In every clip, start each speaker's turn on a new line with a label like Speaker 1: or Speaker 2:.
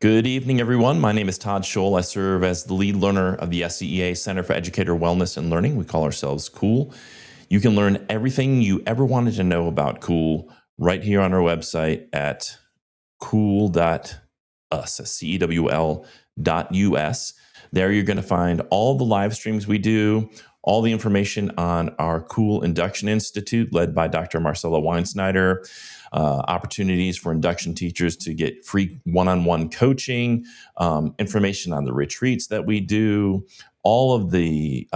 Speaker 1: Good evening, everyone. My name is Todd Scholl. I serve as the lead learner of the SCEA Center for Educator Wellness and Learning. We call ourselves COOL. You can learn everything you ever wanted to know about COOL right here on our website at cool.us, CEWL.us. There you're going to find all the live streams we do, all the information on our COOL Induction Institute led by Dr. Marcella Weinsnyder, opportunities for induction teachers to get free one-on-one coaching, information on the retreats that we do, all of the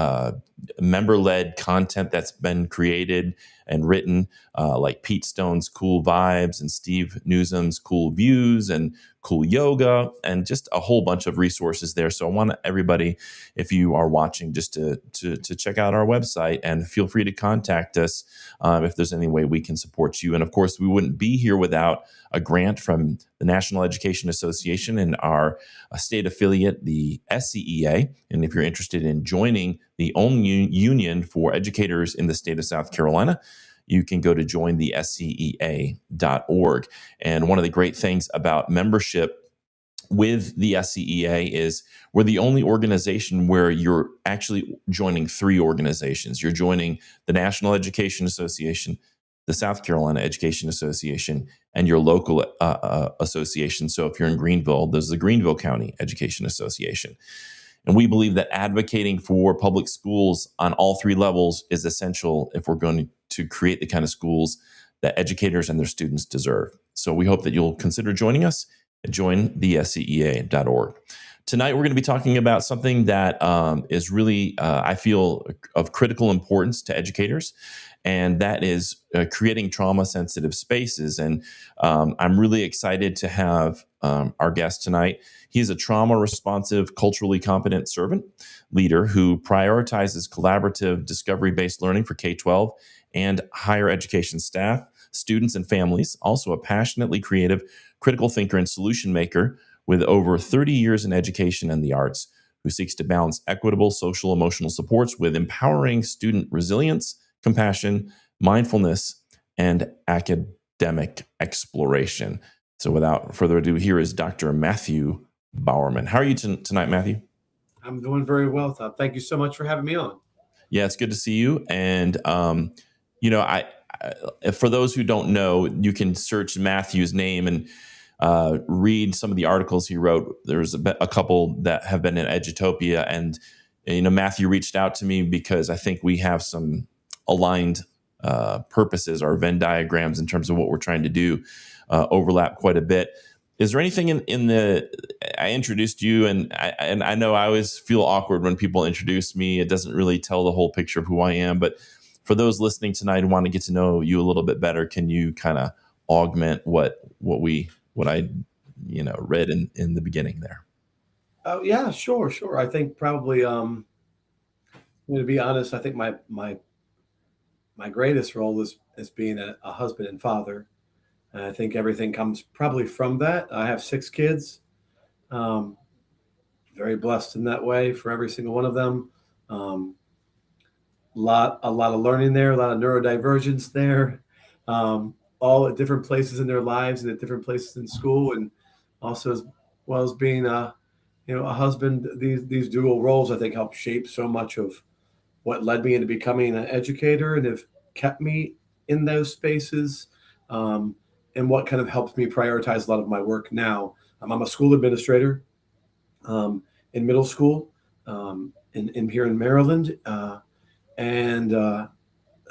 Speaker 1: member-led content that's been created and written, like Pete Stone's Cool Vibes and Steve Newsom's Cool Views and Cool Yoga, and just a whole bunch of resources there. So I want everybody, if you are watching, just to check out our website and feel free to contact us if there's any way we can support you. And of course, we wouldn't be here without a grant from the National Education Association and our state affiliate, the SCEA. And if you're interested in joining the only union for educators in the state of South Carolina, you can go to jointhescea.org. And one of the great things about membership with the SCEA is we're the only organization where you're actually joining three organizations. You're joining the National Education Association, the South Carolina Education Association, and your local association. So if you're in Greenville, there's the Greenville County Education Association. And we believe that advocating for public schools on all three levels is essential if we're going to create the kind of schools that educators and their students deserve. So we hope that you'll consider joining us at jointhescea.org. Tonight, we're going to be talking about something that is really, I feel, of critical importance to educators, and that is creating trauma-sensitive spaces. And I'm really excited to have our guest tonight. He's a trauma-responsive, culturally competent servant leader who prioritizes collaborative, discovery-based learning for K-12 and higher education staff, students, and families. Also a passionately creative, critical thinker and solution maker with over 30 years in education and the arts, who seeks to balance equitable social emotional supports with empowering student resilience, compassion, mindfulness, and academic exploration. So without further ado, here is Dr. Matthew Bowerman. How are you tonight, Matthew?
Speaker 2: I'm doing very well, Todd. Thank you so much for having me on.
Speaker 1: Yeah, it's good to see you. And, I for those who don't know, you can search Matthew's name and read some of the articles he wrote. There's a couple that have been in Edutopia. And, Matthew reached out to me because I think we have some aligned purposes, our Venn diagrams in terms of what we're trying to do overlap quite a bit. Is there anything I introduced you, and I know I always feel awkward when people introduce me. It doesn't really tell the whole picture of who I am. But for those listening tonight who want to get to know you a little bit better, can you kind of augment what I read in the beginning there?
Speaker 2: Oh yeah, sure. I think probably to be honest, I think my greatest role is being a husband and father. And I think everything comes probably from that. I have 6 kids. Very blessed in that way for every single one of them. A lot of learning there, a lot of neurodivergence there. All at different places in their lives and at different places in school, and also as well as being a husband. These dual roles, I think, help shape so much of what led me into becoming an educator and have kept me in those spaces. And what kind of helps me prioritize a lot of my work now. I'm a school administrator in middle school in here in Maryland, and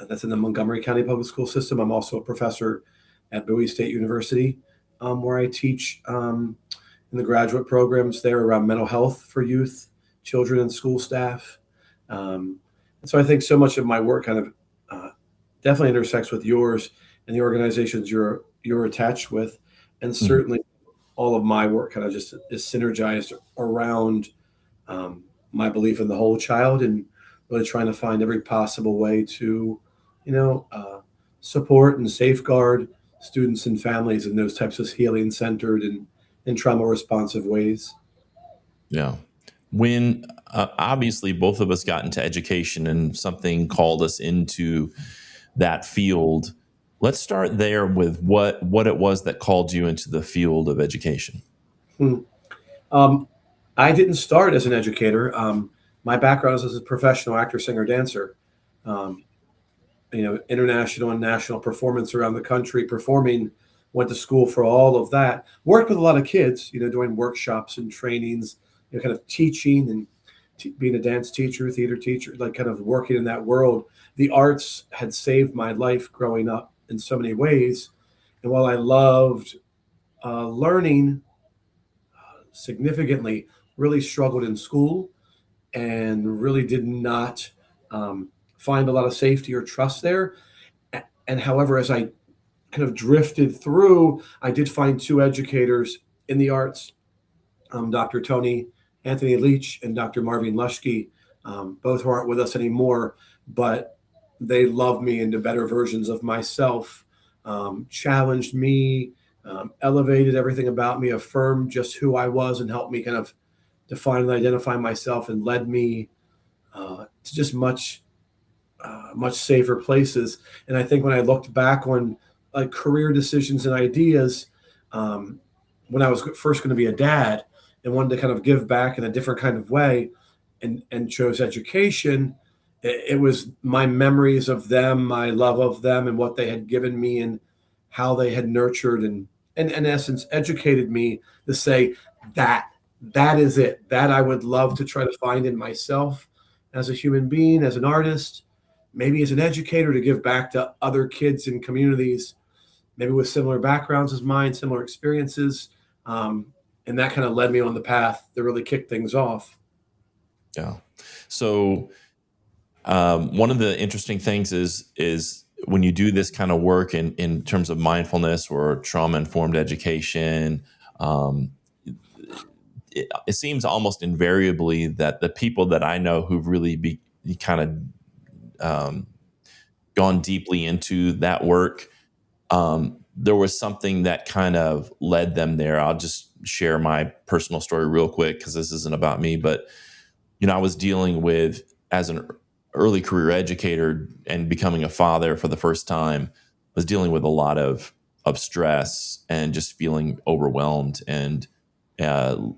Speaker 2: that's in the Montgomery County Public School System. I'm also a professor at Bowie State University, where I teach in the graduate programs there around mental health for youth, children, and school staff. And so I think so much of my work kind of definitely intersects with yours and the organizations you're attached with, and certainly all of my work kind of just is synergized around my belief in the whole child and really trying to find every possible way to, support and safeguard students and families in those types of healing-centered and trauma-responsive ways.
Speaker 1: Yeah. When obviously both of us got into education and something called us into that field, let's start there with what it was that called you into the field of education.
Speaker 2: Um, I didn't start as an educator. My background is as a professional actor, singer, dancer. Um, International and national performance around the country, performing. Went to school for all of that. Worked with a lot of kids, doing workshops and trainings, kind of teaching and being a dance teacher, theater teacher, like kind of working in that world. The arts had saved my life growing up in so many ways. And while I loved learning significantly, really struggled in school and really did not um, find a lot of safety or trust there. And however, as I kind of drifted through, I did find two educators in the arts, Dr. Tony Anthony Leach and Dr. Marvin Lushke, both who aren't with us anymore, but they loved me into better versions of myself, challenged me, elevated everything about me, affirmed just who I was, and helped me kind of define and identify myself, and led me to just much safer places. And I think when I looked back on like career decisions and ideas, um, when I was first going to be a dad and wanted to kind of give back in a different kind of way, and chose education, it was my memories of them, my love of them, and what they had given me, and how they had nurtured and in essence educated me to say that that is it, that I would love to try to find in myself as a human being, as an artist, maybe as an educator, to give back to other kids in communities, maybe with similar backgrounds as mine, similar experiences. Um, and that kind of led me on the path that really kicked things off.
Speaker 1: Yeah. So one of the interesting things is when you do this kind of work in terms of mindfulness or trauma informed education, um, it seems almost invariably that the people that I know who've really kind of gone deeply into that work, there was something that kind of led them there. I'll just share my personal story real quick because this isn't about me, but I was dealing with, as an early career educator and becoming a father for the first time, was dealing with a lot of stress and just feeling overwhelmed, and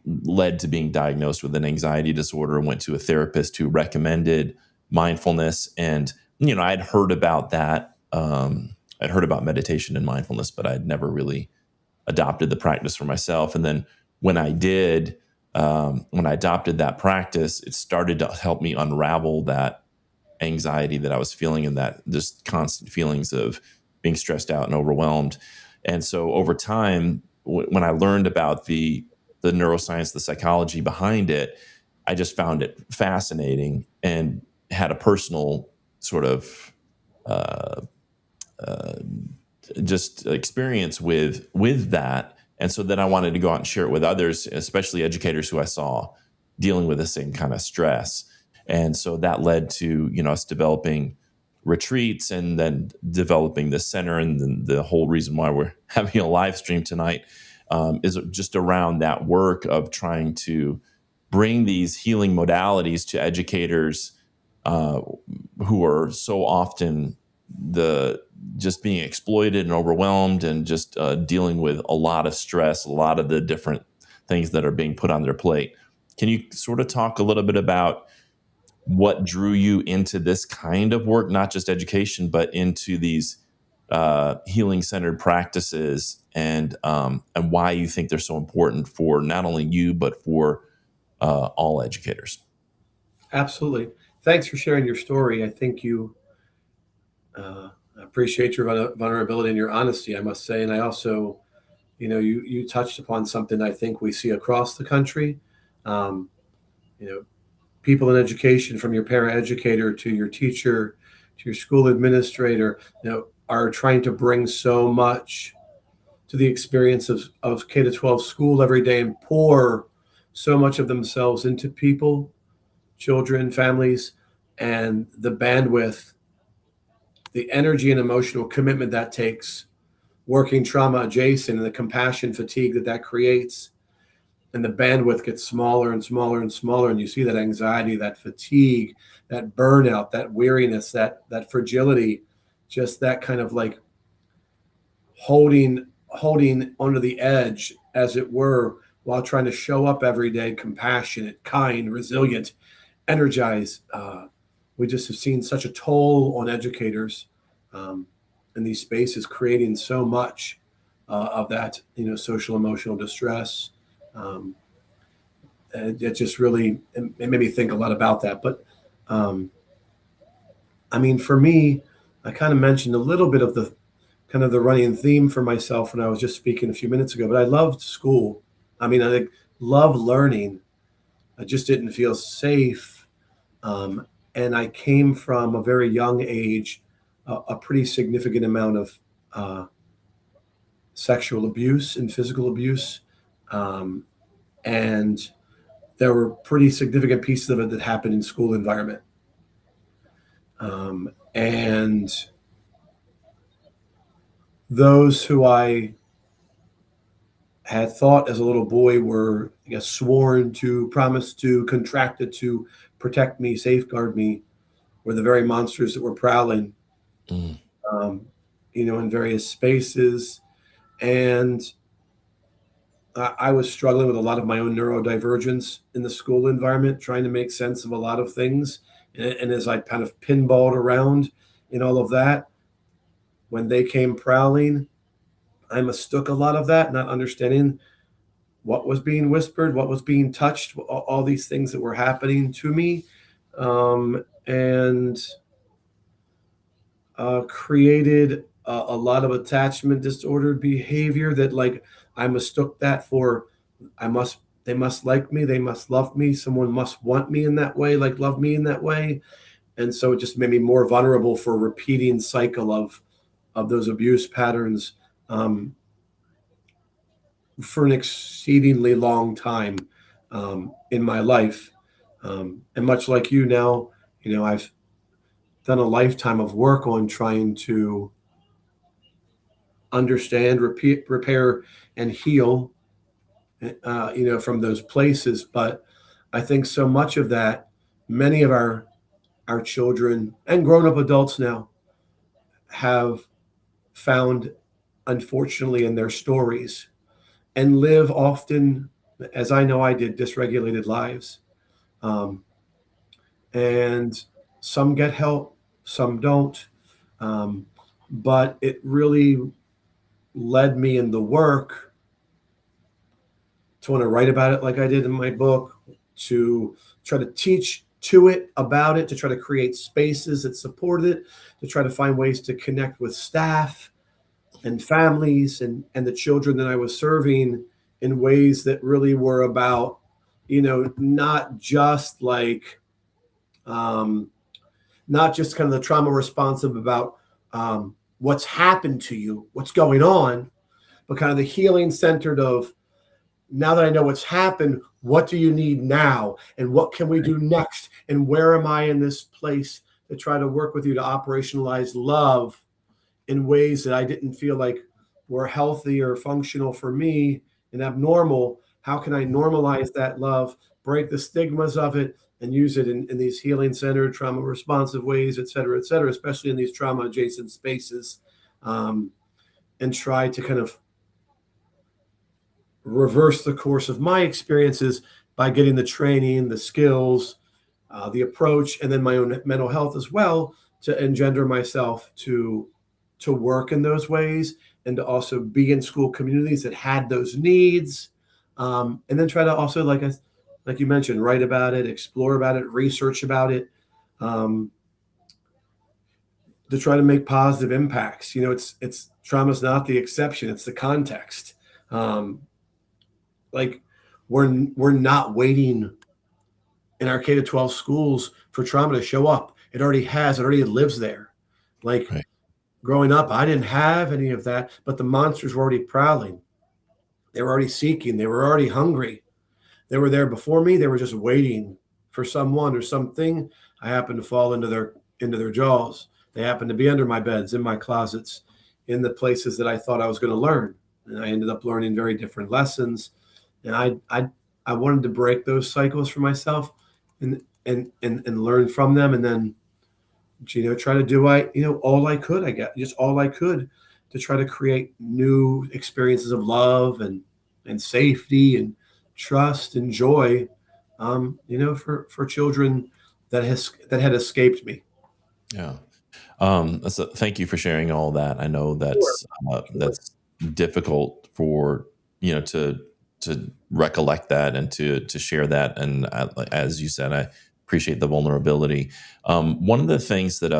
Speaker 1: led to being diagnosed with an anxiety disorder, and went to a therapist who recommended mindfulness. And I'd heard about that. I'd heard about meditation and mindfulness, but I'd never really adopted the practice for myself. And then when I did, when I adopted that practice, it started to help me unravel that anxiety that I was feeling, and that just constant feelings of being stressed out and overwhelmed. And so over time, when I learned about the neuroscience, the psychology behind it, I just found it fascinating and had a personal sort of uh, uh, just experience with that. And so then I wanted to go out and share it with others, especially educators who I saw dealing with the same kind of stress. And so that led to us developing retreats, and then developing the center. And then the whole reason why we're having a live stream tonight is just around that work of trying to bring these healing modalities to educators uh, who are so often the just being exploited and overwhelmed, and just dealing with a lot of stress, a lot of the different things that are being put on their plate. Can you sort of talk a little bit about what drew you into this kind of work, not just education, but into these healing centered practices, and why you think they're so important for not only you but for all educators?
Speaker 2: Absolutely. Thanks for sharing your story. I think you appreciate your vulnerability and your honesty, I must say. And I also, you touched upon something I think we see across the country. Um, you know, People in education, from your paraeducator to your teacher to your school administrator, are trying to bring so much to the experience of K to 12 school every day, and pour so much of themselves into people, children, families, and the bandwidth, the energy and emotional commitment that takes, working trauma adjacent, and the compassion fatigue that creates. And the bandwidth gets smaller and smaller and smaller, and you see that anxiety, that fatigue, that burnout, that weariness, that fragility, just that kind of like holding onto the edge, as it were, while trying to show up every day compassionate, kind, resilient, energized. We just have seen such a toll on educators um, in these spaces, creating so much of that, social emotional distress. Um, and it just really it made me think a lot about that. But um, I mean, for me, I kind of mentioned a little bit of the kind of the running theme for myself when I was just speaking a few minutes ago. But I loved school. I mean, I love learning. I just didn't feel safe. And I came from a very young age, a pretty significant amount of uh, sexual abuse and physical abuse. Um, and there were pretty significant pieces of it that happened in school environment. And those who I had thought as a little boy were, I guess, sworn to, promised to, contracted to protect me, safeguard me, were the very monsters that were prowling,
Speaker 1: Mm.
Speaker 2: um, in various spaces. And I was struggling with a lot of my own neurodivergence in the school environment, trying to make sense of a lot of things. And as I kind of pinballed around in all of that, when they came prowling, I mistook a lot of that, not understanding what was being whispered, what was being touched, all these things that were happening to me, and created a lot of attachment disordered behavior that, like, I mistook that for they must like me, they must love me, someone must want me in that way, like love me in that way. And so it just made me more vulnerable for a repeating cycle of those abuse patterns um, for an exceedingly long time in my life. And much like you now, I've done a lifetime of work on trying to understand, repeat, repair, and heal, from those places. But I think so much of that, many of our children and grown up adults now have found, unfortunately, in their stories and live often, as I know I did, dysregulated lives. Um, and some get help, some don't. Um, but it really led me in the work to want to write about it like I did in my book, to try to teach to it, about it, to try to create spaces that support it, to try to find ways to connect with staff and families and the children that I was serving in ways that really were about, not just like, um, not just kind of the trauma responsive about what's happened to you, what's going on, but kind of the healing centered of, now that I know what's happened, what do you need now? And what can we do next? And where am I in this place to try to work with you to operationalize love in ways that I didn't feel like were healthy or functional for me and abnormal? How can I normalize that love, break the stigmas of it, and use it in these healing centered, trauma responsive ways, et cetera, especially in these trauma adjacent spaces, um, and try to kind of reverse the course of my experiences by getting the training, the skills, the approach, and then my own mental health as well, to engender myself to work in those ways, and to also be in school communities that had those needs, and then try to also, like you mentioned, write about it, explore about it, research about it, um, to try to make positive impacts. It's trauma's not the exception; it's the context. Um, like we're not waiting in our K to 12 schools for trauma to show up. It already has. It already lives there. Like,
Speaker 1: Right.
Speaker 2: growing up, I didn't have any of that, but the monsters were already prowling. They were already seeking. They were already hungry. They were there before me. They were just waiting for someone or something. I happened to fall into their jaws. They happened to be under my beds, in my closets, in the places that I thought I was going to learn. And I ended up learning very different lessons. And I wanted to break those cycles for myself, and learn from them, and then, try to do all I could, I guess, just all I could, to try to create new experiences of love and safety, trust, and joy, for children that had escaped me.
Speaker 1: Yeah. Thank you for sharing all that. I know
Speaker 2: Sure, sure.
Speaker 1: that's difficult for to recollect that and to share that. And as you said, I appreciate the vulnerability. One of the things that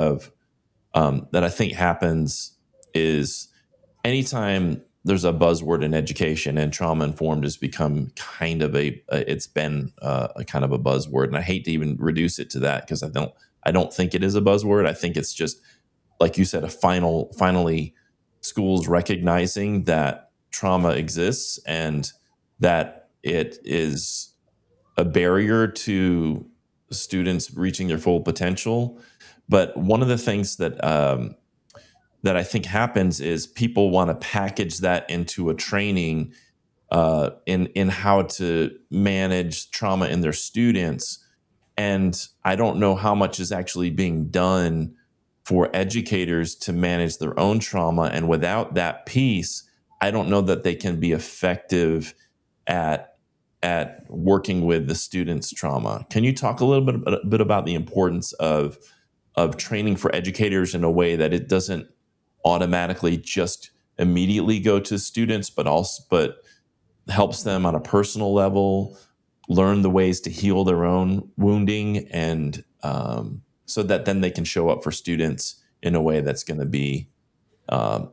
Speaker 1: I think happens is anytime there's a buzzword in education, and trauma informed has become kind of it's been a kind of a buzzword, and I hate to even reduce it to that because I don't think it is a buzzword. I think it's just, like you said, finally schools recognizing that trauma exists and that it is a barrier to students reaching their full potential. But one of the things that I think happens is people want to package that into a training in how to manage trauma in their students. And I don't know how much is actually being done for educators to manage their own trauma. And without that piece, I don't know that they can be effective at working with the students' trauma. Can you talk a little bit about the importance of training for educators in a way that it doesn't automatically just immediately go to students, but helps them on a personal level learn the ways to heal their own wounding, and so that then they can show up for students in a way that's going to be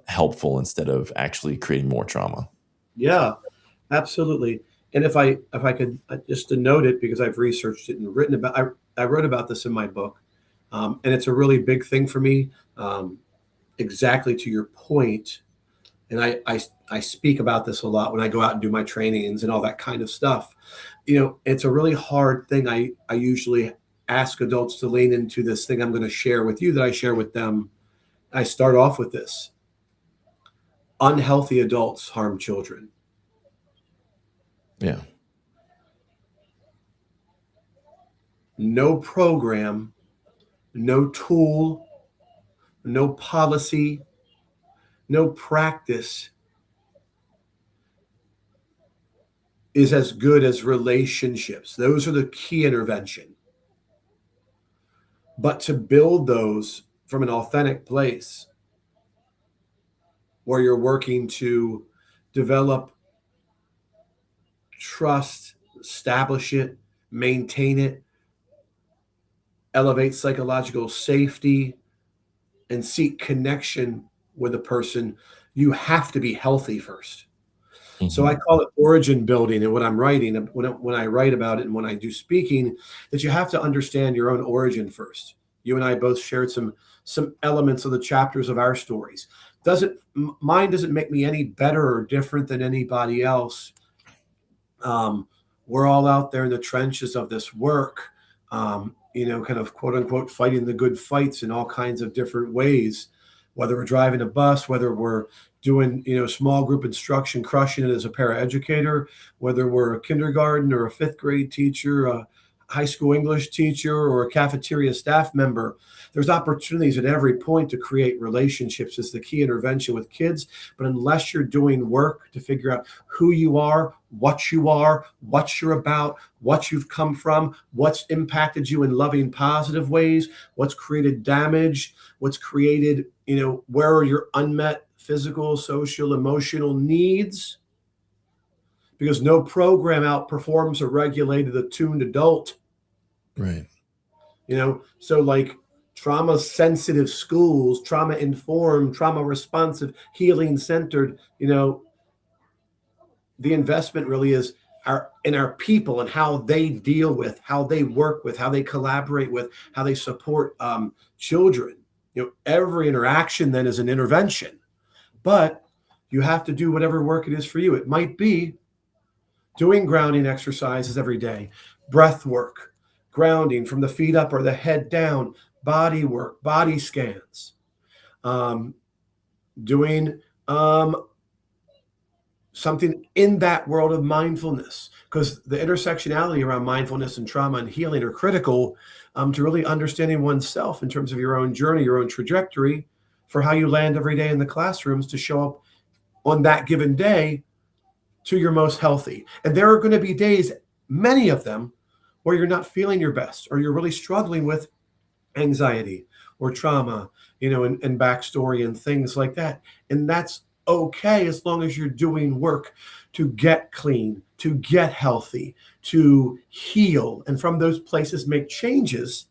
Speaker 1: helpful instead of actually creating more trauma.
Speaker 2: Yeah, absolutely. And if I could just to note it, because I've researched it and written about, I wrote about this in my book, and it's a really big thing for me. Exactly to your point, and I speak about this a lot when I go out and do my trainings and all that kind of stuff. It's a really hard thing. I usually ask adults to lean into this thing I'm going to share with you that I share with them. I start off with this: unhealthy adults harm children.
Speaker 1: Yeah.
Speaker 2: No program, no tool, no policy, no practice is as good as relationships. Those are the key intervention. But to build those from an authentic place where you're working to develop trust, establish it, maintain it, elevate psychological safety, and seek connection with a person, you have to be healthy first. So I
Speaker 1: Hmm.
Speaker 2: call it origin building. And when I'm writing, when I write about it and when I do speaking, that you have to understand your own origin first. You and I both shared some elements of the chapters of our stories. Mine doesn't make me any better or different than anybody else. Um, we're all out there in the trenches of this work, kind of quote unquote fighting the good fights in all kinds of different ways, whether we're driving a bus, whether we're doing, small group instruction, crushing it as a paraeducator, whether we're a kindergarten or a fifth grade teacher, a high school English teacher, or a cafeteria staff member. There's opportunities at every point to create relationships is the key intervention with kids. But unless you're doing work to figure out who you are, what you're about, what you've come from, what's impacted you in loving, positive ways, what's created damage, what's created, where are your unmet physical, social, emotional needs? Because no program outperforms a regulated, attuned adult.
Speaker 1: Right.
Speaker 2: So like trauma sensitive schools, trauma informed, trauma responsive, healing centered, the investment really is in our people and how they deal with, how they work with, how they collaborate with, how they support children. Every interaction then is an intervention, but you have to do whatever work it is for you. It might be doing grounding exercises every day, breath work, grounding from the feet up or the head down, body work, body scans, doing something in that world of mindfulness, because the intersectionality around mindfulness and trauma and healing are critical to really understanding oneself in terms of your own journey, your own trajectory for how you land every day in the classrooms to show up on that given day to your most healthy. And there are going to be days, many of them, where you're not feeling your best or you're really struggling with anxiety or trauma, and backstory and things like that. And that's okay as long as you're doing work to get clean, to get healthy, to heal, and from those places make changes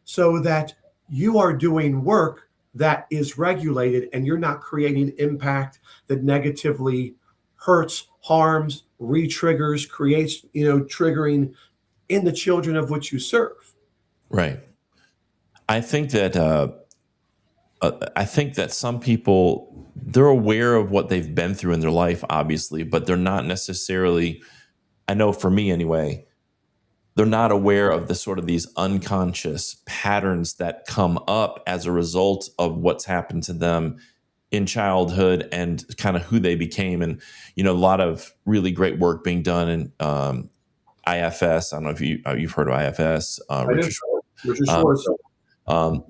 Speaker 2: so that you are doing work that is regulated and you're not creating impact that negatively hurts, harms, re-triggers, creates, triggering in the children of which you serve.
Speaker 1: Right. I think that some people, they're aware of what they've been through in their life, obviously, but they're not necessarily. I know for me anyway, they're not aware of the sort of these unconscious patterns that come up as a result of what's happened to them in childhood and kind of who they became. And a lot of really great work being done in IFS. I don't know if you've heard of IFS,
Speaker 2: I do.
Speaker 1: Richard Schwartz.
Speaker 2: Richard
Speaker 1: Um,
Speaker 2: Schwartz.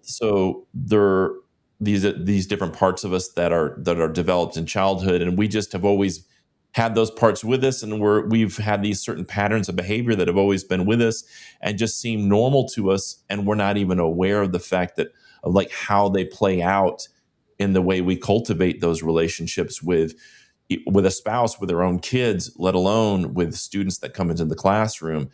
Speaker 1: so there are these different parts of us that are developed in childhood, and we just have always had those parts with us, and we've had these certain patterns of behavior that have always been with us and just seem normal to us, and we're not even aware of the fact that of like how they play out in the way we cultivate those relationships with a spouse, with their own kids, let alone with students that come into the classroom.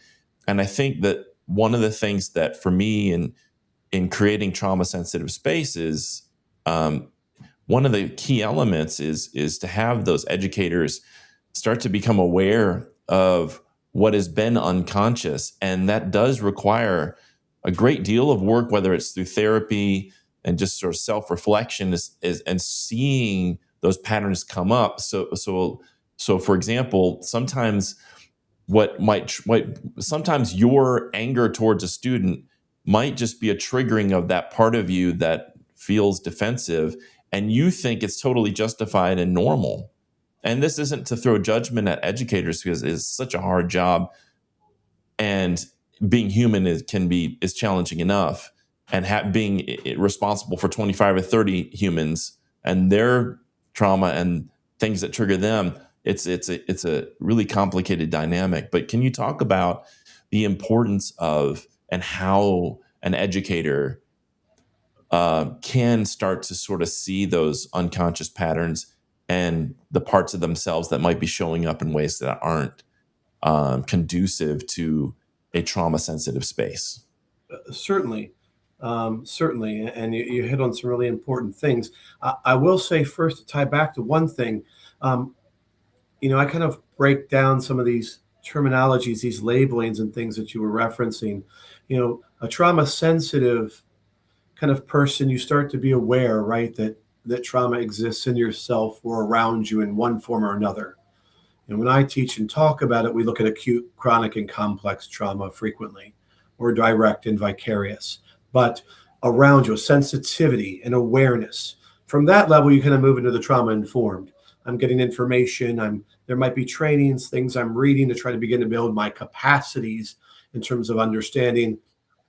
Speaker 1: And I think that one of the things that for me in creating trauma sensitive spaces, one of the key elements is to have those educators start to become aware of what has been unconscious, and that does require a great deal of work, whether it's through therapy and just sort of self reflection, is and seeing those patterns come up. So for example, sometimes your anger towards a student might just be a triggering of that part of you that feels defensive, and you think it's totally justified and normal. And this isn't to throw judgment at educators, because it's such a hard job, and being human is challenging enough, and being responsible for 25 or 30 humans and their trauma and things that trigger them, it's a really complicated dynamic. But can you talk about the importance of and how an educator can start to sort of see those unconscious patterns and the parts of themselves that might be showing up in ways that aren't conducive to a trauma sensitive space?
Speaker 2: Certainly. Certainly. And you hit on some really important things. I will say first, to tie back to one thing, um, I kind of break down some of these terminologies, these labelings and things that you were referencing. A trauma sensitive kind of person, you start to be aware, right, that trauma exists in yourself or around you in one form or another. And when I teach and talk about it, we look at acute, chronic, and complex trauma frequently, or direct and vicarious. But around you, sensitivity and awareness. From that level, you kind of move into the trauma informed. I'm getting information. There might be trainings, things I'm reading to try to begin to build my capacities in terms of understanding,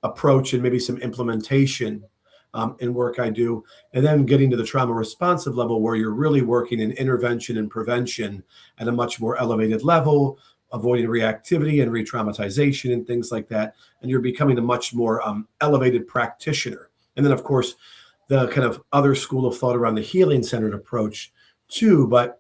Speaker 2: approach, and maybe some implementation in work I do. And then getting to the trauma responsive level, where you're really working in intervention and prevention at a much more elevated level, avoiding reactivity and re-traumatization and things like that. And you're becoming a much more elevated practitioner. And then, of course, the kind of other school of thought around the healing centered approach too. But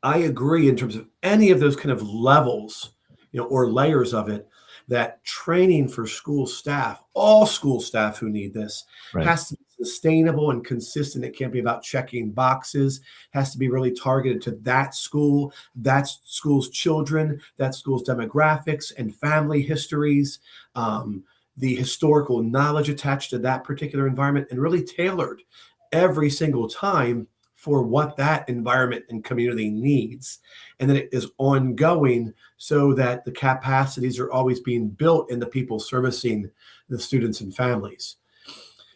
Speaker 2: I agree in terms of any of those kind of levels, or layers of it, that training for school staff, all school staff who need this,
Speaker 1: Right.
Speaker 2: has to be sustainable and consistent. It can't be about checking boxes. It has to be really targeted to that school, that school's children, that school's demographics and family histories, the historical knowledge attached to that particular environment, and really tailored every single time for what that environment and community needs. And then it is ongoing, so that the capacities are always being built in the people servicing the students and families.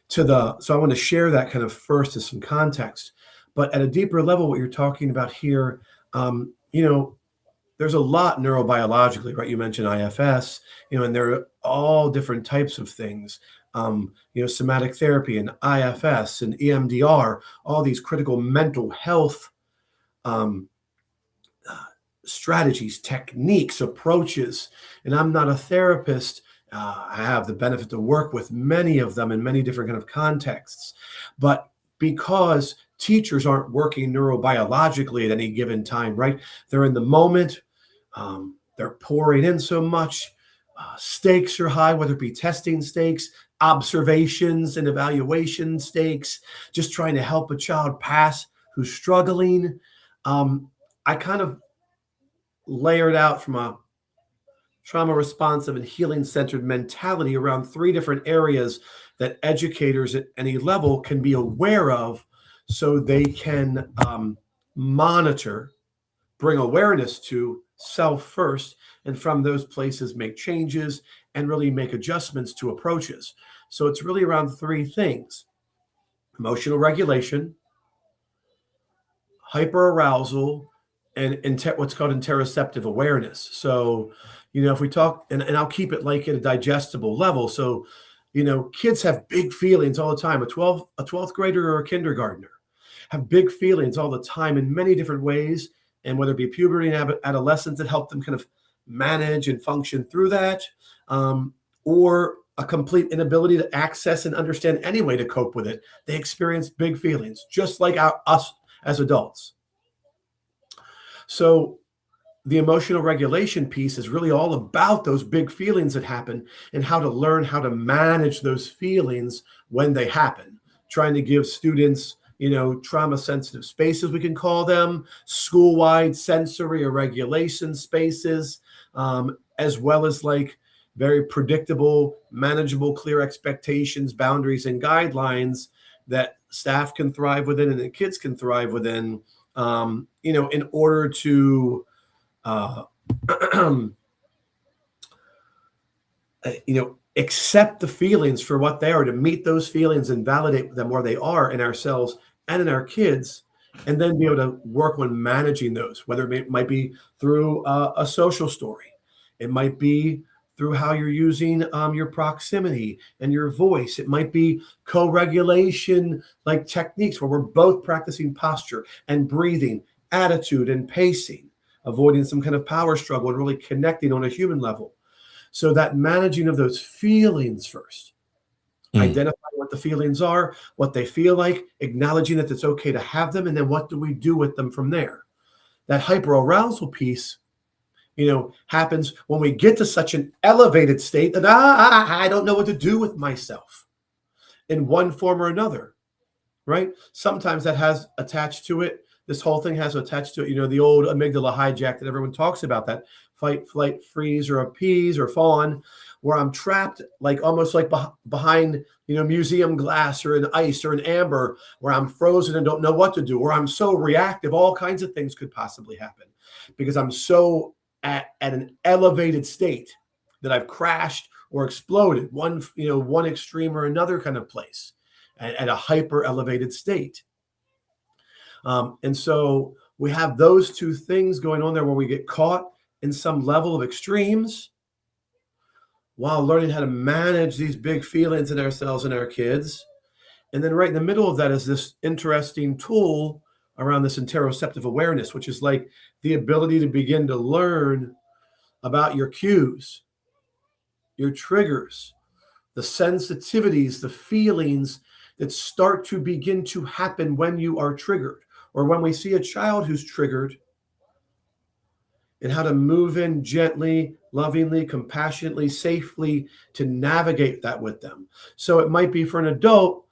Speaker 2: So I want to share that kind of first as some context. But at a deeper level, what you're talking about here, um, you know, there's a lot neurobiologically, right? You mentioned IFS, and there are all different types of things. Somatic therapy and IFS and EMDR, all these critical mental health um, strategies, techniques, approaches. And I'm not a therapist. I have the benefit to work with many of them in many different kind of contexts. But because teachers aren't working neurobiologically at any given time, right? They're in the moment. They're pouring in so much. Stakes are high, whether it be testing stakes, observations and evaluation stakes, just trying to help a child pass who's struggling. I kind of layered out from a trauma responsive and healing centered mentality around three different areas that educators at any level can be aware of so they can monitor, bring awareness to self first, and from those places make changes and really make adjustments to approaches. So it's really around three things: emotional regulation, hyperarousal, and what's called interoceptive awareness. So, if we talk, and I'll keep it like at a digestible level. So, kids have big feelings all the time. A 12th grader or a kindergartner have big feelings all the time in many different ways. And whether it be puberty and adolescence that help them kind of manage and function through that, or a complete inability to access and understand any way to cope with it. They experience big feelings, just like us as adults. So the emotional regulation piece is really all about those big feelings that happen and how to learn how to manage those feelings when they happen. Trying to give students, trauma sensitive spaces, we can call them, school wide sensory or regulation spaces, as well as like very predictable, manageable, clear expectations, boundaries, and guidelines that staff can thrive within and the kids can thrive within, in order to, uh, accept the feelings for what they are, to meet those feelings and validate them where they are in ourselves and in our kids, and then be able to work on managing those, whether it might be through a social story, it might be through how you're using your proximity and your voice. It might be co-regulation like techniques where we're both practicing posture and breathing, attitude and pacing, avoiding some kind of power struggle and really connecting on a human level. So that managing of those feelings first, identifying what the feelings are, what they feel like, acknowledging that it's okay to have them, and then what do we do with them from there? That hyperarousal piece, happens when we get to such an elevated state that I don't know what to do with myself in one form or another, right? Sometimes that has attached to it. This whole thing has attached to it, the old amygdala hijack that everyone talks about, that fight, flight, freeze, or appease or fawn, where I'm trapped, like almost like behind, museum glass or an ice or an amber, where I'm frozen and don't know what to do, or I'm so reactive. All kinds of things could possibly happen because I'm so at an elevated state that I've crashed or exploded, one extreme or another kind of place at a hyper elevated state. And so we have those two things going on there where we get caught in some level of extremes while learning how to manage these big feelings in ourselves and our kids. And then right in the middle of that is this interesting tool around this interoceptive awareness, which is like the ability to begin to learn about your cues, your triggers, the sensitivities, the feelings that start to begin to happen when you are triggered, or when we see a child who's triggered, and how to move in gently, lovingly, compassionately, safely to navigate that with them. So it might be for an adult,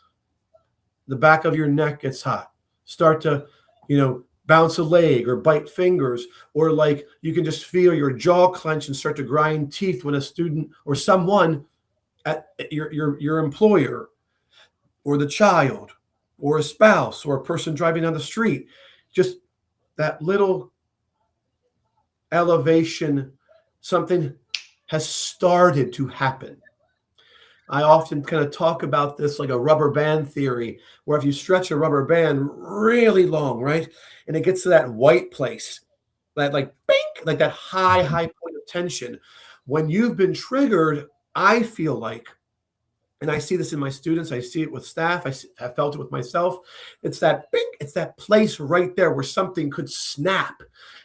Speaker 2: the back of your neck gets hot. Start to, bounce a leg or bite fingers, or like you can just feel your jaw clench and start to grind teeth when a student or someone at your employer or the child or a spouse or a person driving down the street, just that little elevation, something has started to happen. I often kind of talk about this like a rubber band theory, where if you stretch a rubber band really long, right, and it gets to that white place, that like bink, like that high point of tension, when you've been triggered, I feel like And I see this in my students. I see it with staff. I felt it with myself. It's that bing, it's that place right there where something could snap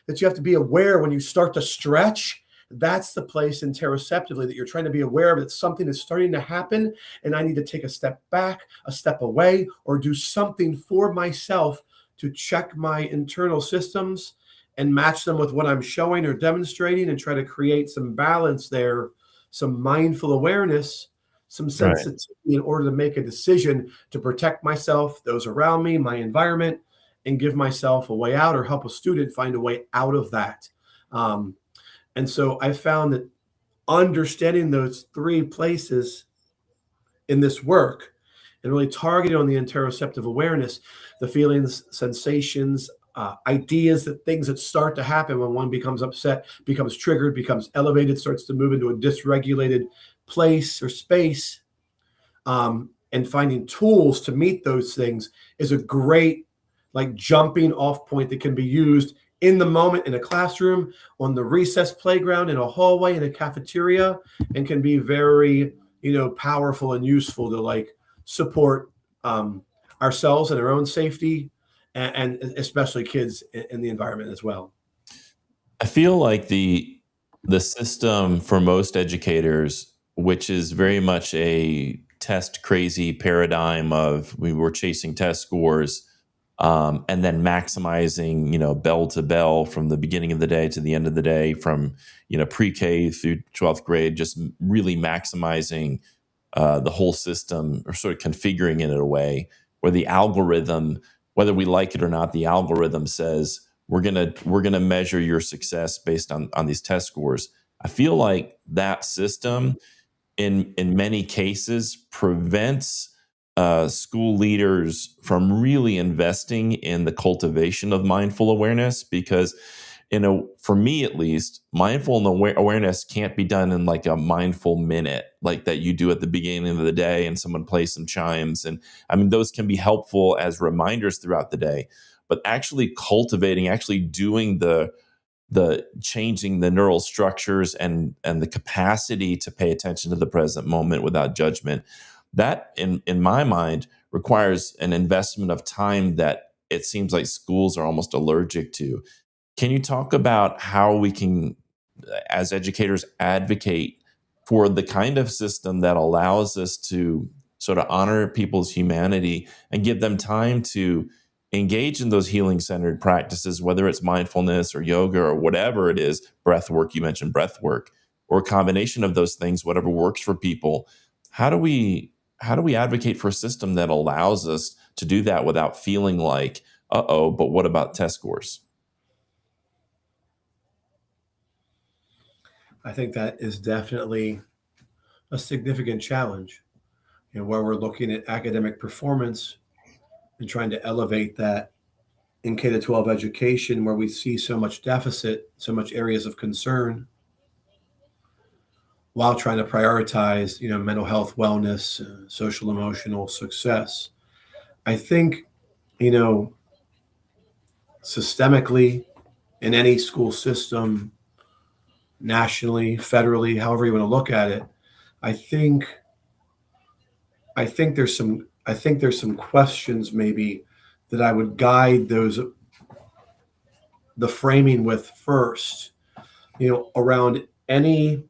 Speaker 2: that you have to be aware when you start to stretch. That's the place interoceptively that you're trying to be aware of that something is starting to happen and I need to take a step back, a step away, or do something for myself to check my internal systems and match them with what I'm showing or demonstrating and try to create some balance there, some mindful awareness, some
Speaker 1: Right.
Speaker 2: sensitivity in order to make a decision to protect myself, those around me, my environment, and give myself a way out or help a student find a way out of that. Um, and so I found that understanding those three places in this work and really targeting on the interoceptive awareness, the feelings, sensations, ideas, that things that start to happen when one becomes upset, becomes triggered, becomes elevated, starts to move into a dysregulated place or space, and finding tools to meet those things is a great like jumping off point that can be used in the moment in a classroom, on the recess playground, in a hallway, in a cafeteria, and can be very, powerful and useful to like support um, ourselves and our own safety, and especially kids in the environment as well.
Speaker 1: I feel like the system for most educators, which is very much a test crazy paradigm of we were chasing test scores, and then maximizing, bell to bell from the beginning of the day to the end of the day, from pre-K through 12th grade, just really maximizing the whole system, or sort of configuring it in a way where the algorithm, whether we like it or not, the algorithm says we're gonna measure your success based on these test scores. I feel like that system in many cases prevents school leaders from really investing in the cultivation of mindful awareness, because for me at least, mindful awareness can't be done in like a mindful minute like that you do at the beginning of the day and someone plays some chimes. And I mean, those can be helpful as reminders throughout the day, but actually cultivating, actually doing the changing the neural structures and the capacity to pay attention to the present moment without judgment, that in my mind requires an investment of time that it seems like schools are almost allergic to. Can you talk about how we can, as educators, advocate for the kind of system that allows us to sort of honor people's humanity and give them time to engage in those healing centered practices, whether it's mindfulness or yoga or whatever it is, breath work, you mentioned breath work, or a combination of those things, whatever works for people. How do we advocate for a system that allows us to do that without feeling like, uh-oh, but what about test scores?
Speaker 2: I think that is definitely a significant challenge, where we're looking at academic performance and trying to elevate that in K to 12 education, where we see so much deficit, so much areas of concern, while trying to prioritize, mental health, wellness, social emotional success. I think, you know, systemically in any school system, nationally, federally, however you want to look at it, I think I think there's some questions maybe that I would guide the framing with first, around any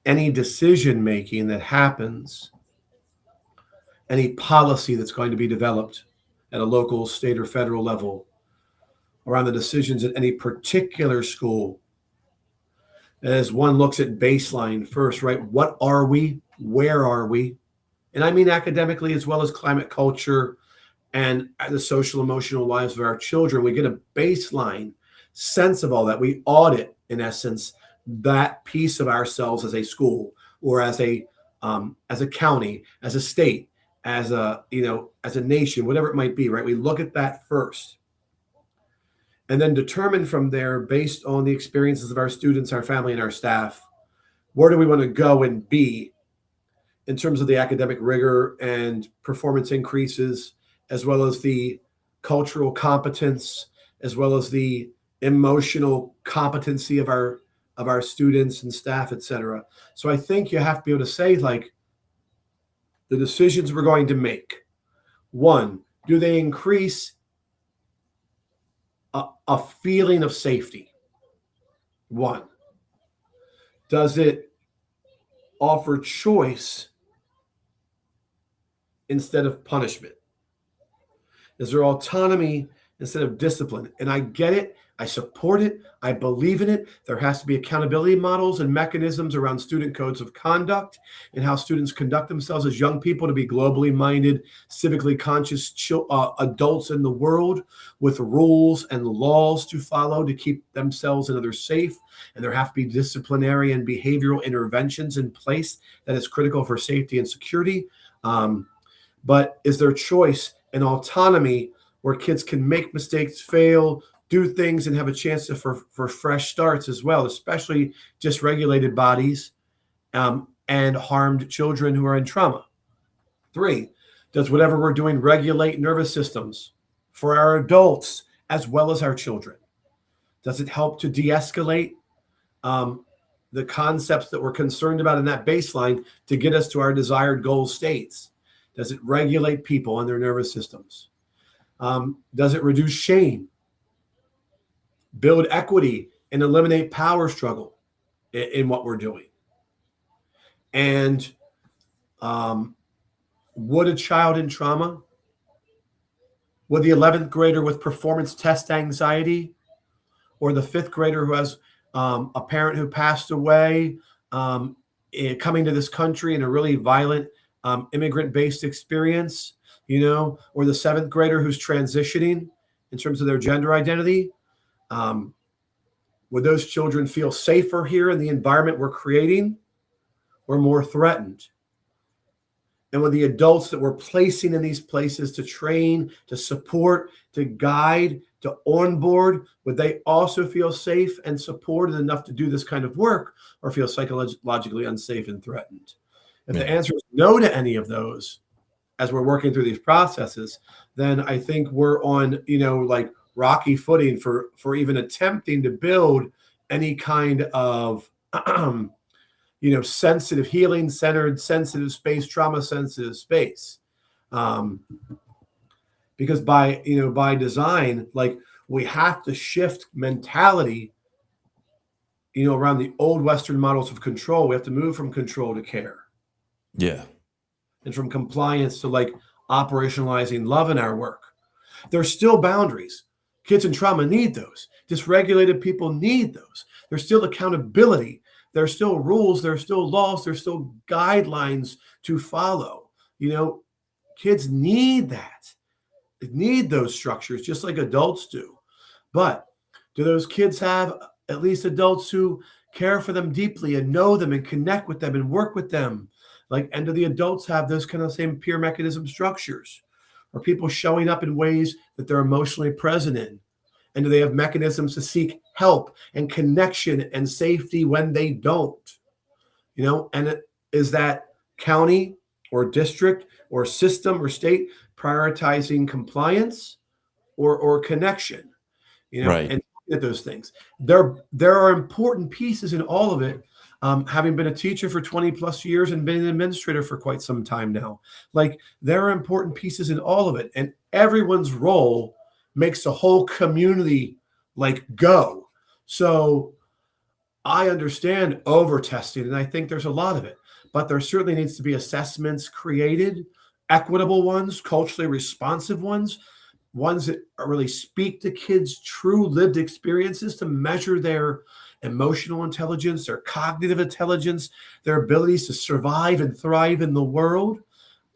Speaker 2: decision making that happens, any policy that's going to be developed at a local, state, or federal level around the decisions at any particular school. As one looks at baseline first, right? What are we? Where are we? And I mean academically as well as climate culture and the social emotional lives of our children. We get a baseline sense of all that. We audit, in essence, that piece of ourselves as a school or as a county, as a state, as a nation, whatever it might be. Right? We look at that first, and then determine from there, based on the experiences of our students, our family, and our staff, where do we want to go and be in terms of the academic rigor and performance increases, as well as the cultural competence, as well as the emotional competency of our students and staff, et cetera. So I think you have to be able to say, like, the decisions we're going to make. One, do they increase a feeling of safety? One, does it offer choice instead of punishment? Is there autonomy instead of discipline? And I get it. I support it. I believe in it. There has to be accountability models and mechanisms around student codes of conduct and how students conduct themselves as young people to be globally minded, civically conscious adults in the world with rules and laws to follow to keep themselves and others safe. And there have to be disciplinary and behavioral interventions in place that is critical for safety and security. But is there choice and autonomy where kids can make mistakes, fail, do things, and have a chance for fresh starts as well, especially dysregulated bodies and harmed children who are in trauma? 3, does whatever we're doing regulate nervous systems for our adults as well as our children? Does it help to de-escalate the concepts that we're concerned about in that baseline to get us to our desired goal states? Does it regulate people and their nervous systems? Does it reduce shame, build equity, and eliminate power struggle in what we're doing? And would a child in trauma, would the 11th grader with performance test anxiety, or the 5th grader who has a parent who passed away coming to this country in a really violent immigrant-based experience, or the 7th grader who's transitioning in terms of their gender identity, would those children feel safer here in the environment we're creating or more threatened? And with the adults that we're placing in these places to train, to support, to guide, to onboard, would they also feel safe and supported enough to do this kind of work, or feel psychologically unsafe and threatened? If the answer is no to any of those, as we're working through these processes, then I think we're on, like rocky footing for even attempting to build any kind of, sensitive, healing-centered, sensitive space, trauma-sensitive space. Because by design, like, we have to shift mentality, around the old Western models of control. We have to move from control to care.
Speaker 1: Yeah.
Speaker 2: And from compliance to like operationalizing love in our work. There's still boundaries. Kids in trauma need those. Dysregulated people need those. There's still accountability. There's still rules. There's still laws. There's still guidelines to follow. Kids need that. They need those structures just like adults do. But do those kids have at least adults who care for them deeply and know them and connect with them and work with them? And do the adults have those kind of same peer mechanism structures? Are people showing up in ways that they're emotionally present in? And do they have mechanisms to seek help and connection and safety when they don't? And is that county or district or system or state prioritizing compliance or connection?
Speaker 1: Right.
Speaker 2: And at those things. There are important pieces in all of it. Having been a teacher for 20 plus years and been an administrator for quite some time now, there are important pieces in all of it, and everyone's role makes the whole community go. So I understand over testing, and I think there's a lot of it, but there certainly needs to be assessments created, equitable ones, culturally responsive ones that really speak to kids' true lived experiences to measure their emotional intelligence, their cognitive intelligence, their abilities to survive and thrive in the world.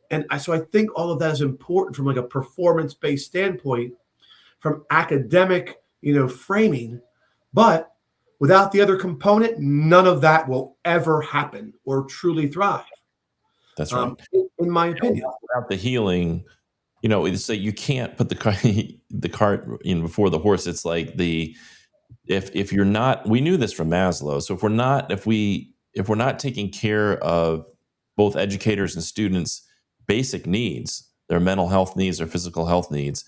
Speaker 2: And so I think all of that is important from a performance-based standpoint, from academic, framing. But without the other component, none of that will ever happen or truly thrive.
Speaker 1: That's right.
Speaker 2: In my opinion.
Speaker 1: Without the healing, it's like you can't put the cart before the horse. It's like if you're not, we knew this from Maslow. So if we're not taking care of both educators and students' basic needs, their mental health needs, their physical health needs,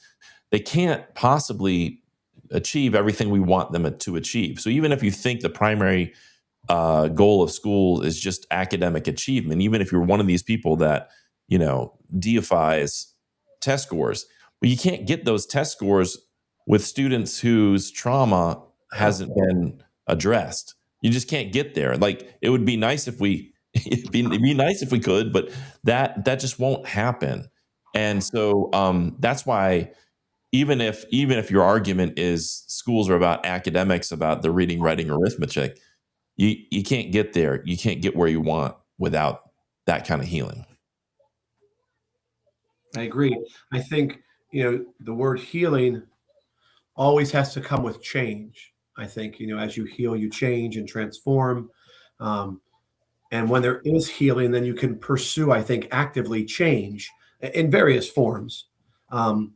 Speaker 1: they can't possibly achieve everything we want them to achieve. So even if you think the primary goal of school is just academic achievement, even if you're one of these people that deifies test scores. But you can't get those test scores with students whose trauma
Speaker 2: No.
Speaker 1: hasn't been addressed. You just can't get there. Like, it would be nice if we it'd be nice if we could, but that just won't happen. And so that's why, even if your argument is schools are about academics, about the reading, writing, arithmetic, you can't get there. You can't get where you want without that kind of healing.
Speaker 2: I agree. I think, the word healing always has to come with change. I think, as you heal, you change and transform. Um, and when there is healing, then you can pursue, I think, actively change in various forms. Um,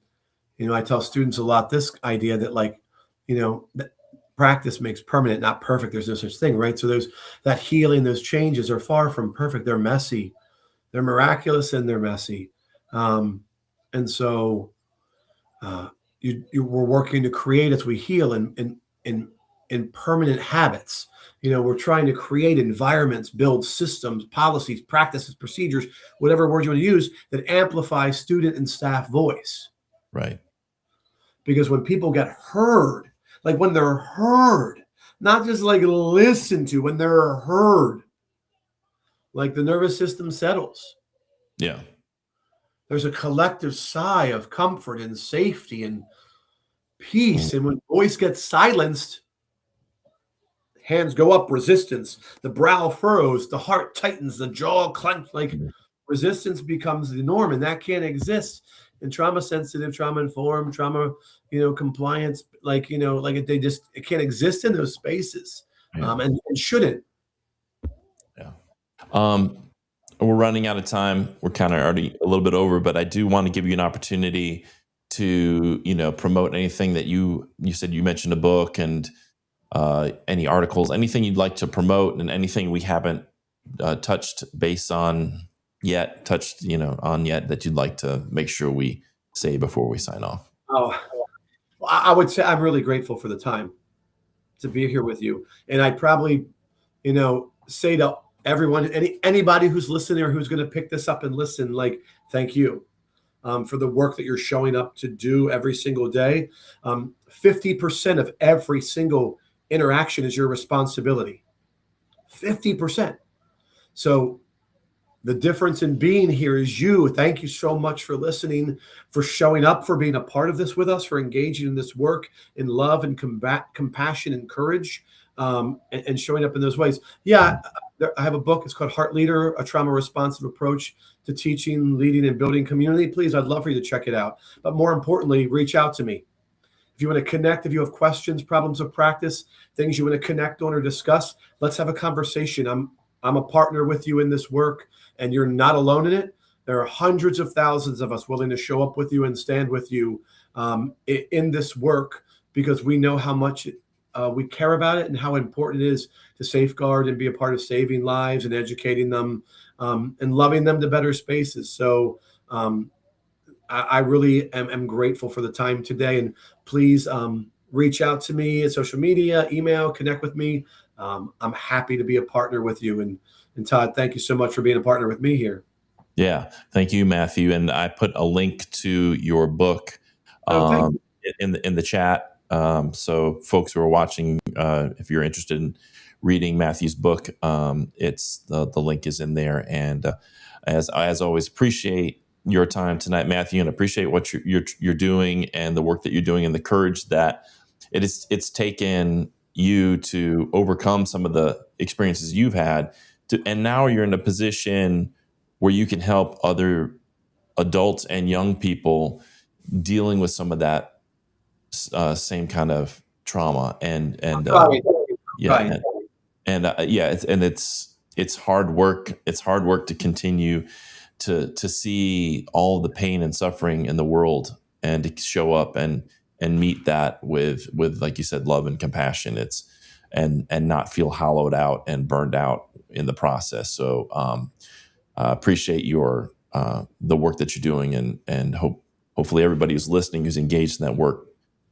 Speaker 2: I tell students a lot this idea that, like, that practice makes permanent, not perfect. There's no such thing, right? So there's that healing, those changes are far from perfect. They're messy, they're miraculous, and they're messy. And so uh, you we're working to create as we heal in permanent habits. We're trying to create environments, build systems, policies, practices, procedures, whatever word you want to use, that amplify student and staff voice.
Speaker 1: Right.
Speaker 2: Because when people get heard, like when they're heard, not just like listened to, when they're heard, like the nervous system settles.
Speaker 1: Yeah.
Speaker 2: There's a collective sigh of comfort and safety and
Speaker 1: Mm.
Speaker 2: peace. And when voice gets silenced, hands go up, resistance, the brow furrows, the heart tightens, the jaw clenches, like resistance becomes the norm, and that can't exist in trauma sensitive, trauma informed, trauma, compliance, like it can't exist in those spaces,
Speaker 1: Yeah.
Speaker 2: and shouldn't.
Speaker 1: Yeah. Um, we're running out of time. We're kind of already a little bit over, but I do want to give you an opportunity to, promote anything that you said. You mentioned a book, and any articles, anything you'd like to promote, and anything we haven't touched base on yet, on yet, that you'd like to make sure we say before we sign off.
Speaker 2: Oh, well, I would say I'm really grateful for the time to be here with you, and I'd probably, say to everyone, anybody who's listening or who's going to pick this up and listen, like, thank you. For the work that you're showing up to do every single day. 50% of every single interaction is your responsibility. 50%. So the difference in being here is you. Thank you so much for listening, for showing up, for being a part of this with us, for engaging in this work in love and compassion and courage, and showing up in those ways. Yeah, I have a book. It's called Heart Leader, A Trauma Responsive Approach to Teaching, Leading, and Building Community. Please, I'd love for you to check it out. But more importantly, reach out to me. If you want to connect, if you have questions, problems of practice, things you want to connect on or discuss, let's have a conversation. I'm a partner with you in this work, and you're not alone in it. There are hundreds of thousands of us willing to show up with you and stand with you in this work, because we know how much we care about it and how important it is to safeguard and be a part of saving lives and educating them, and loving them to better spaces. So I really am grateful for the time today. And please reach out to me at social media, email, connect with me. I'm happy to be a partner with you. And Todd, thank you so much for being a partner with me here.
Speaker 1: Yeah, thank you, Matthew. And I put a link to your book
Speaker 2: Oh, thank you.
Speaker 1: in the chat. So folks who are watching, if you're interested in reading Matthew's book, it's the link is in there. And as always, appreciate your time tonight, Matthew, and appreciate what you're doing, and the work that you're doing, and the courage that it's taken you to overcome some of the experiences you've had, and now you're in a position where you can help other adults and young people dealing with some of that same kind of trauma.
Speaker 2: Right.
Speaker 1: Yeah,
Speaker 2: Right.
Speaker 1: yeah, it's hard work. It's hard work to continue to see all the pain and suffering in the world, and to show up and meet that with, like you said, love and compassion. It's and not feel hollowed out and burned out in the process. So appreciate your the work that you're doing, and hopefully everybody who's listening, who's engaged in that work,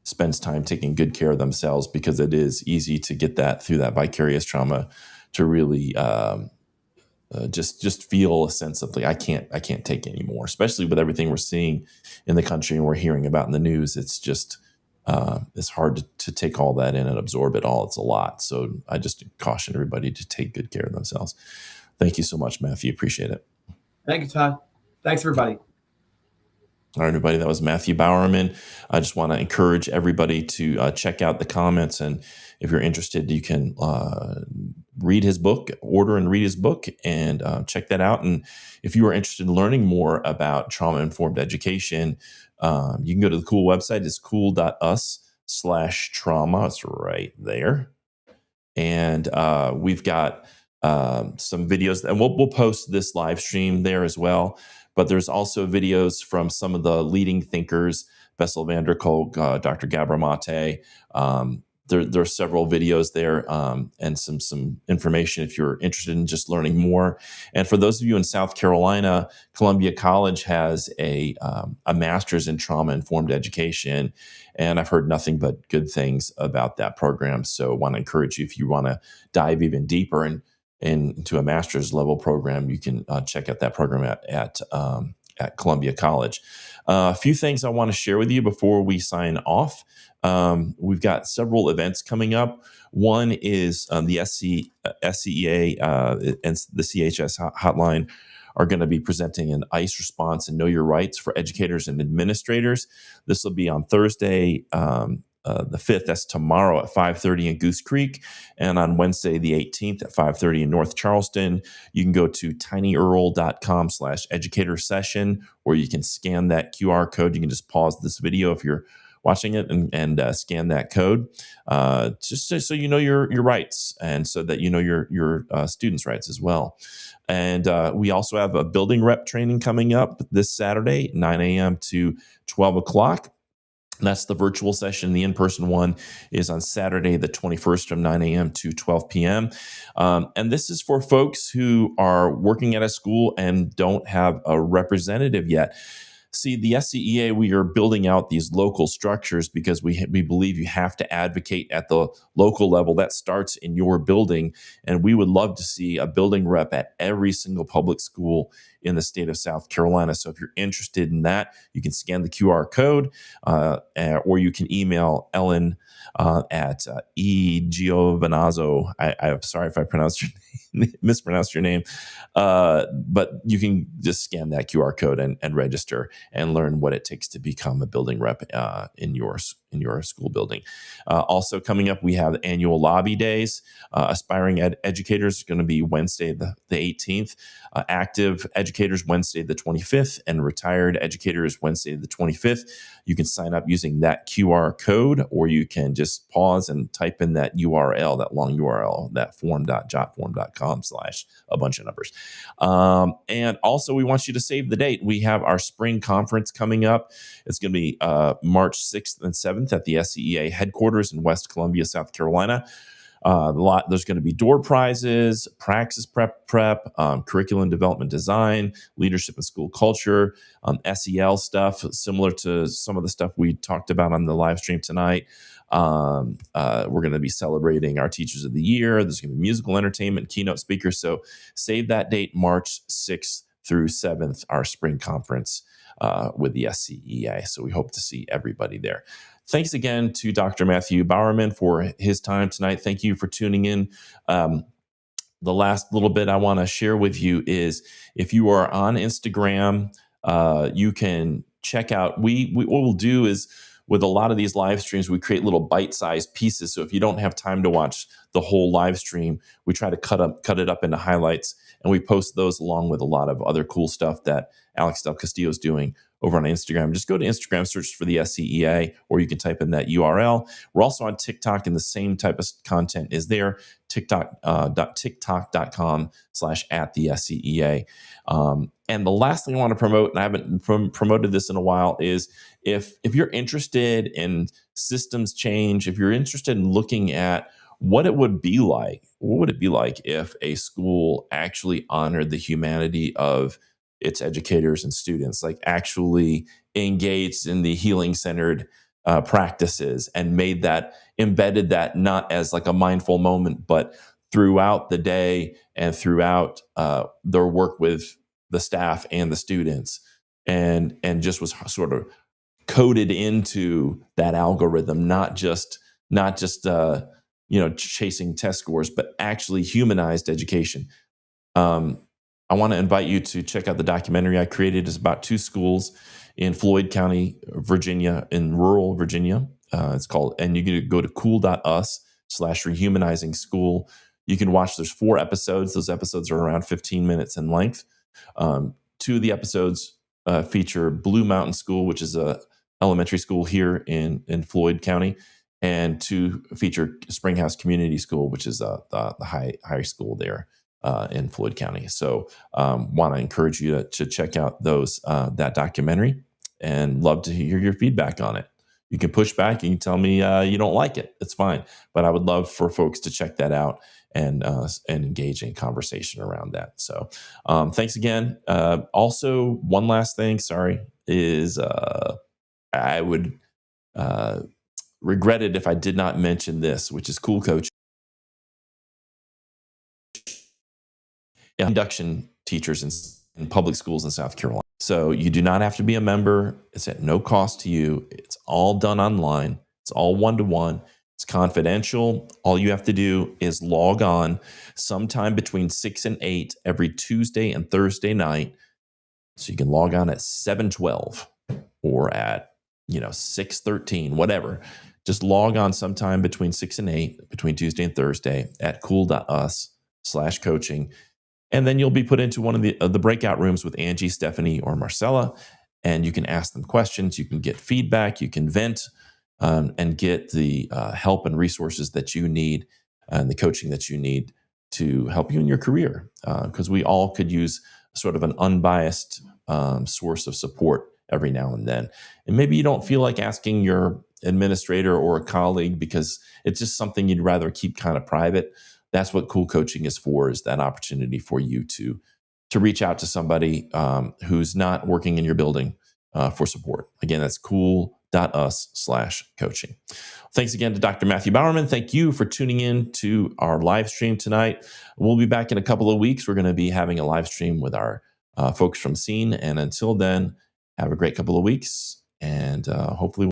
Speaker 1: spends time taking good care of themselves, because it is easy to get that through that vicarious trauma, to really just feel a sense of like I can't take anymore, especially with everything we're seeing in the country and we're hearing about in the news. It's just it's hard to take all that in and absorb it all. It's a lot. So I just caution everybody to take good care of themselves. Thank you so much, Matthew. Appreciate it.
Speaker 2: Thank you, Todd. Thanks, everybody.
Speaker 1: All right, everybody, that was Matthew Bowerman. I just want to encourage everybody to check out the comments. And if you're interested, you can read his book, order and read his book, and check that out. And if you are interested in learning more about trauma-informed education, you can go to the cool website. It's cool.us/trauma. It's right there. And we've got some videos, and we'll post this live stream there as well. But there's also videos from some of the leading thinkers, Bessel van der Kolk, Dr. Gabor Mate. There are several videos there, and some information if you're interested in just learning more. And for those of you in South Carolina, Columbia College has a master's in trauma-informed education, and I've heard nothing but good things about that program. So I want to encourage you, if you want to dive even deeper and into a master's level program, you can check out that program at Columbia College. A few things I want to share with you before we sign off. We've got several events coming up. One is the SCEA and the CHS hotline are going to be presenting an ICE response and Know Your Rights for educators and administrators. This will be on Thursday, the 5th, that's tomorrow at 5:30 in Goose Creek, and on Wednesday, the 18th at 5:30 in North Charleston. You can go to tinyurl.com/educator session, or you can scan that QR code. You can just pause this video if you're watching it and scan that code, just so you know your rights, and so that you know your students' rights as well. And we also have a building rep training coming up this Saturday, 9 a.m. to 12 o'clock. That's the virtual session. The in-person one is on Saturday, the 21st, from 9 a.m. to 12 p.m. And this is for folks who are working at a school and don't have a representative yet. See, the SCEA, we are building out these local structures because we believe you have to advocate at the local level. That starts in your building. And we would love to see a building rep at every single public school in the state of South Carolina. So if you're interested in that, you can scan the QR code, or you can email Ellen at Giovanazzo. I'm sorry if I mispronounced your name, but you can just scan that QR code and register and learn what it takes to become a building rep in your school building. Also coming up, we have annual lobby days. Aspiring educators is going to be Wednesday the 18th. Active educators Wednesday the 25th, and retired educators Wednesday the 25th. You can sign up using that QR code, or you can just pause and type in that URL, that long URL, that form.jotform.com/ a bunch of numbers. And also, we want you to save the date. We have our spring conference coming up. It's going to be March 6th and 7th at the SCEA headquarters in West Columbia, South Carolina. There's going to be door prizes, praxis prep, curriculum development design, leadership and school culture, SEL stuff, similar to some of the stuff we talked about on the live stream tonight. We're going to be celebrating our Teachers of the Year. There's going to be musical entertainment, keynote speakers. So save that date, March 6th through 7th, our spring conference with the SCEA. So we hope to see everybody there. Thanks again to Dr. Matthew Bowerman for his time tonight. Thank you for tuning in. The last little bit I want to share with you is, if you are on Instagram, you can check out, what we'll do is, with a lot of these live streams, we create little bite-sized pieces. So if you don't have time to watch the whole live stream, we try to cut it up into highlights, and we post those along with a lot of other cool stuff that Alex Del Castillo is doing over on Instagram. Just go to Instagram, search for the SCEA, or you can type in that URL. We're also on TikTok, and the same type of content is there, tiktok.com/@the-SCEA. And the last thing I want to promote, and I haven't promoted this in a while, is if you're interested in systems change, if you're interested in looking at what it would be like, what would it be like if a school actually honored the humanity of its educators and students, like actually engaged in the healing-centered practices, and embedded that not as like a mindful moment, but throughout the day and throughout their work with the staff and the students, and just was sort of coded into that algorithm, not just chasing test scores, but actually humanized education. Um, I want to invite you to check out the documentary I created. It's about 2 schools in Floyd County, Virginia, in rural Virginia. It's called, and you can go to cool.us/rehumanizing school. You can watch, there's 4 episodes. Those episodes are around 15 minutes in length. 2 of the episodes feature Blue Mountain School, which is a elementary school here in Floyd County, and 2 feature Springhouse Community School, which is the high school there in Floyd County. So want to encourage you to check out that documentary, and love to hear your feedback on it. You can push back. You can tell me you don't like it. It's fine. But I would love for folks to check that out and engage in conversation around that. So thanks again. Also, one last thing, sorry, is I would regret it if I did not mention this, which is Cool Coach. Induction teachers in public schools in South Carolina. So you do not have to be a member. It's at no cost to you. It's all done online. It's all one-to-one. It's confidential. All you have to do is log on sometime between 6 and 8 every Tuesday and Thursday night. So you can log on at 7:12 or at 6:13, whatever. Just log on sometime between 6 and 8 between Tuesday and Thursday at cool.us/coaching. And then you'll be put into one of the breakout rooms with Angie, Stephanie, or Marcella, and you can ask them questions. You can get feedback. You can vent, and get the help and resources that you need, and the coaching that you need to help you in your career. Because we all could use sort of an unbiased source of support every now and then. And maybe you don't feel like asking your administrator or a colleague because it's just something you'd rather keep kind of private. That's what Cool Coaching is for, is that opportunity for you to reach out to somebody who's not working in your building for support. Again, that's cool.us/coaching. Thanks again to Dr. Matthew Bowerman. Thank you for tuning in to our live stream tonight. We'll be back in a couple of weeks. We're going to be having a live stream with our folks from Scene. And until then, have a great couple of weeks. And hopefully